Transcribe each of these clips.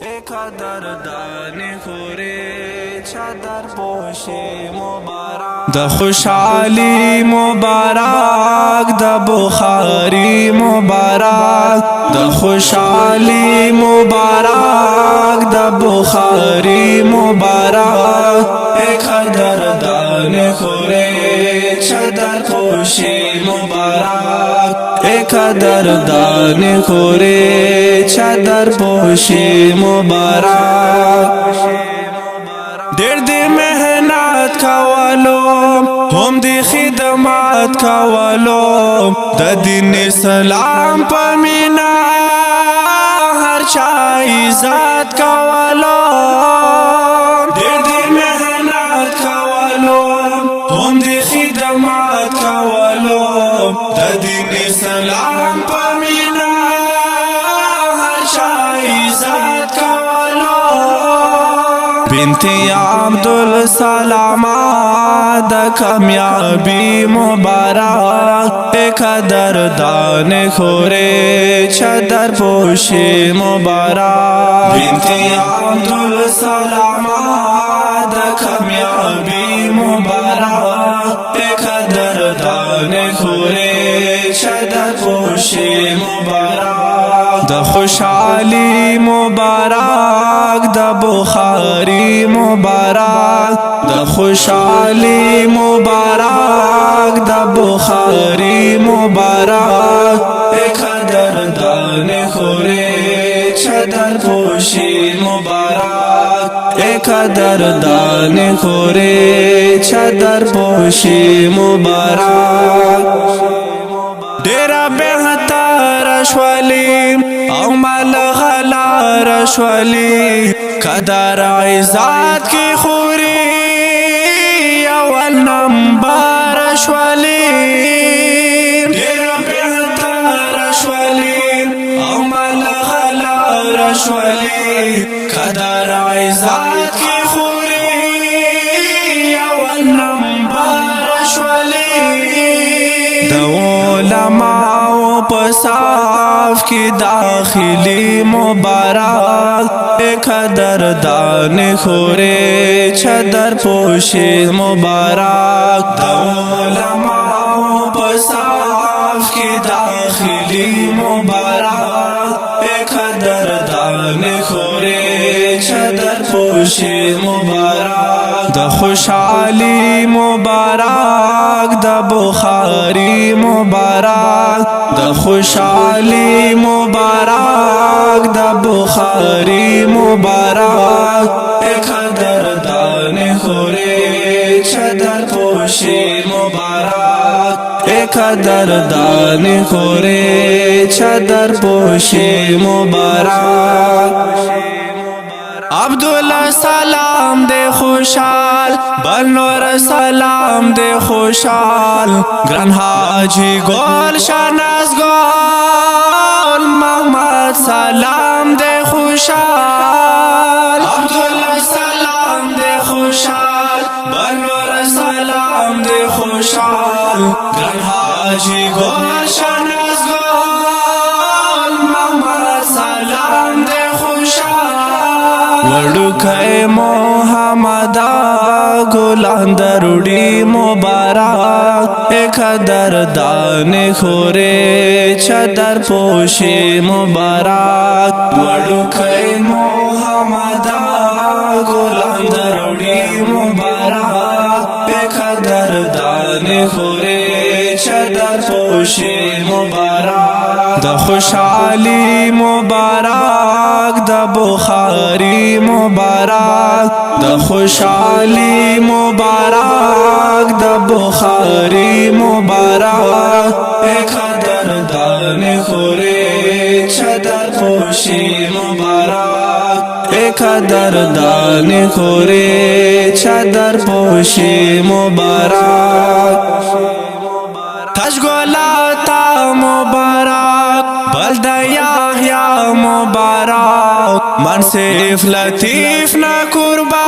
قدردان خوری چادر پوش مبارک د خوشحالی مبارک د بخاری مبارک د خوشحالی مبارک د بخاری مبارک قدردان خوری چادر پوش مبارک قدردان خوری چادر پوش مبارک ډېر دې مهنت کولو هم دې خدمات کولو د دین اسلام په مینا هر چا عزت کولو ډېر دې مهنت کولو هم دې خدمات کولو د دین اسلام په مینا هر چا عزت کولو بنتی عبدالسلام د کامیابی مبارک قدردان خوری چادر پوش مبارک بنتی عبدالسلام د کامیابی مبارک قدردان خوری چادر پوش مبارک د خوشحالی مبارک د بخاری مبارک د خوشحالی مبارک د بخاری مبارک قدردان خوری چادر پوش مبارک قدردان خوری چادر پوش مبارک ډېر بهتر شولي او ملغلار شولي قدر عزت کی خوری اول نمبر شولي ډېر بهتر شولي او ملغلار شولي قدر عزت کی خوری اول نمبر شولي د علماء په صف کی داخلی مبارک قدردان خوری چادر پوش مبارک د علماء په صف کی داخلی مبارک قدردان خوری چادر پوش مبارک د خوشحالی مبارک د بخاری مبارک د خوشحالی مبارک د بخاری مبارک قدردان خوری چادر پوش مبارک قدردان خوری چادر پوش مبارک عبدالله سلام دے خوشحال بل نور سلام دے خوشحال گران حاجی گول شاناز گول محمد سلام دے خوشحال عبدالله سلام دے خوشحال بل نور سلام دے خوشحال گران حاجی گول شاناز گول محمد سلام دے خوشحال وڑکے محمد گلان دروڑی مبارک قدردان خوری چادر پوش مبارک وڑکے محمد گلان دروڑی مبارک قدردان خوری چادر پوش مبارک د خوشحالی مبارک د بخاری مبارک د خوشحالی مبارک د بخاری مبارک قدردان خوری چادر پوش مبارک قدردان خوری چادر پوش مبارک تشگولا تا مبارک بلد یحیی مبارک منصف لطیف نا قربان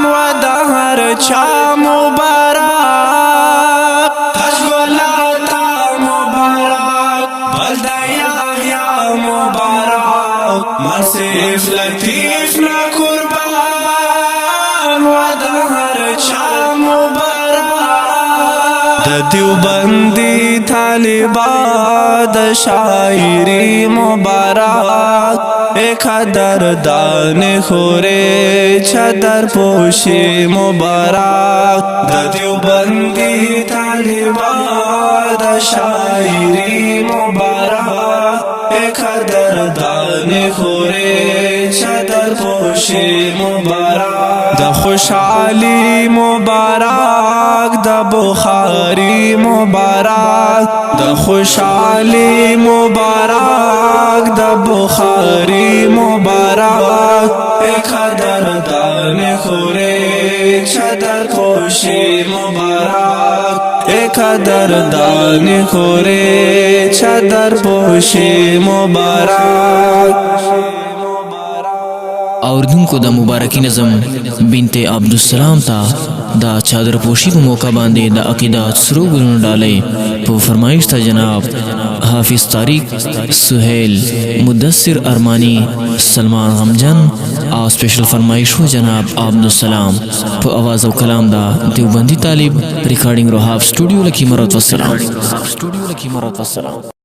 و دهر چا مبارک تشگولا تا مبارک بلد یحیی مبارک منصف لطیف نا قربان و د هر چا مبارک د دیوبندی طالبا د شاعری مبارک ایک دردان خوره چادر پوشی مبارک د دیوبندی طالبا د شاعری مبارک ایک دردان خوره چادر پوشی مبارک د خوشحالی مبارک د بخاری مبارک د خوشحالی مبارک د بخاری مبارک ایک دردان خوره چادر پوشی مبارک ایک دردان خوره چادر پوشی مبارک اوردونکو د مبارکی نظم بنت عبدالسلام تا دا چادر پوشی په موقع باندې د عقیدات سرو ګلونو ډالۍ په فرمایش ته جناب حافظ طارق سہیل مدثر ارمانی سلمان غمجن او سپیشل فرمایش و جناب عبدالسلام په आवाज او کلام دا دیوبندی طالب ریکارډینګ روحاب سټوډیو لکی مراد والسلام